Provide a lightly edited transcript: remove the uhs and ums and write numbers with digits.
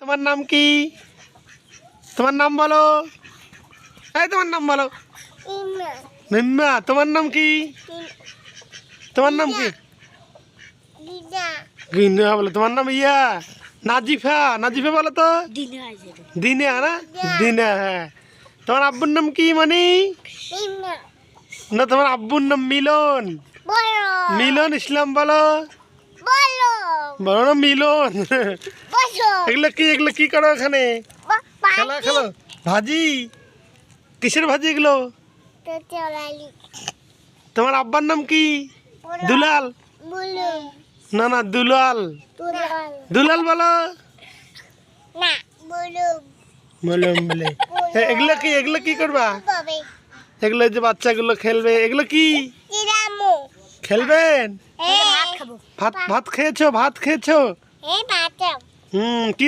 তোমার নাম কি? তোমার নাম বলো। এই তোমার নাম বলো। মিম্মা। তোমার নাম কি? তোমার নাম কি? গিনা বলো। তোমার নাম ইয়া নাজিফা। নাজিফা বলো তো। দিনা না? দিনা। হ্যাঁ। তোমার আব্বুর নাম কি মানি? না, তোমার আব্বুর নাম মিলন। মিলন ইসলাম বলো। বলো না মিলন। এগুলো কি করো এখানে? খেলা খেলো। ভাজি কিসের ভাজি এগুলো? তোমার আব্বার নাম কি? দুলাল। না না, দুলাল। দুলাল বলো। মলম বলে। এগুলো কি করবা? এগুলো যে বাচ্চাগুলো খেলবে, এগুলো কি খেলবেন? ভাত খেয়েছো? কি